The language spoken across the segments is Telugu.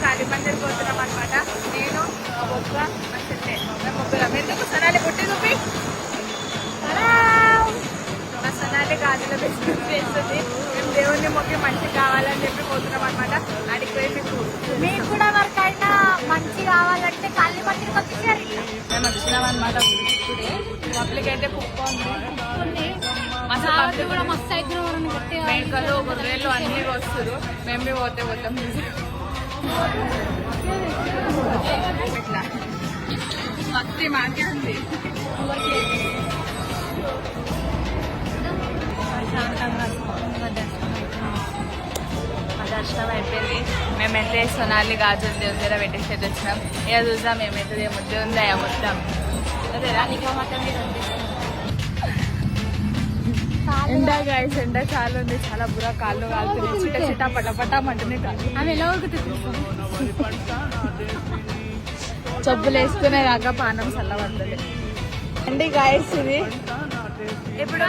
కాళీ మందిర్ పోతున్నాం అనమాట. నేను మా బొక్క మా చెల్లె మేము ముగ్గురం. ఎందుకు సనాలి పుట్టి చూపి మా సనాలి గాజుల బిజినెస్ చేస్తుంది. మేము దేవుడిని మొక్కి మంచి కావాలని చెప్పి పోతున్నాం అనమాట. అడిగి పోయి మీకు కూడా ఎవరికైనా మంచి కావాలంటే కాళీ మందిరికి వచ్చేసారు. మేము వచ్చినాం అనమాట. ఇప్పుడే పబ్లిక్ అయితే కుక్క ఉంది. కూడా మస్తు అయితే మేకలు గొర్రెలు అన్ని వస్తారు. మేము పోతే పోతాం. ఇట్లా మస్తి మాకే ఉంది. దర్శనం అయిపోయింది. మేమైతే సొనాలి గాజుల దేవుని దగ్గర పెట్టేసి వచ్చినాం. ఇక చూద్దాం ఏమైతుంది. ముద్ద ఉందా మొత్తం ఎండ గాయస్. ఎండ చాలా ఉంది. చాలా బుర్ర కాళ్ళు కాలుతున్నాయి. చిట్ట చిట్ట పటపటమంటున్నాయి కాళ్ళు. అవి ఎలా ఉడుకుతుంది? చెప్పులు వేసుకునే కాక పానం చల్లబడుతుంది అండి గాయస్. ఇది ఇప్పుడు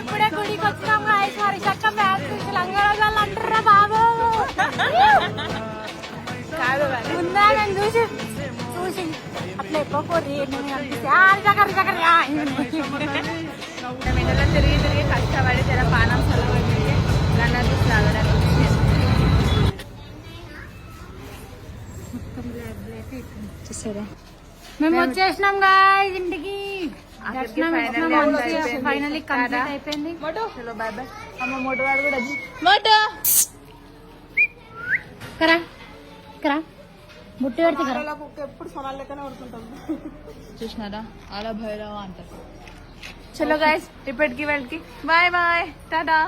ఇప్పుడే గుడికి వచ్చినాం గాయస్. హరిశక్క మ్యాథ్స్ లంగరాజాలు అంటారా బాబు? కాదు ఉందా నేను చూసి చూసి అట్లా ఎప్పుకోరి కనిపిస్తే మేము ఇందులో తిరిగి తిరిగి కష్టపడి జర పానం చల్లబడుతుంది. గన్నది తాగడానికి చూసారా మేము వచ్చేసినాం గాయస్ ఇంటికి. ఫైనల్లీ కంప్లీట్ అయిపోయింది. చలో బాయ్ బాయ్. అమ్మ మోటో వాడు కూడా మోటో కరా కరా ముట్టి పెడితే కరా. ఎప్పుడు సొనాలు లెక్కనే పడుతుంటాం. చూసినారా అలా భైరవ అంటారు. చలో గాయస్ ఇప్పటికి వెళ్ళకి బాయ్ బాయ్ టాటా.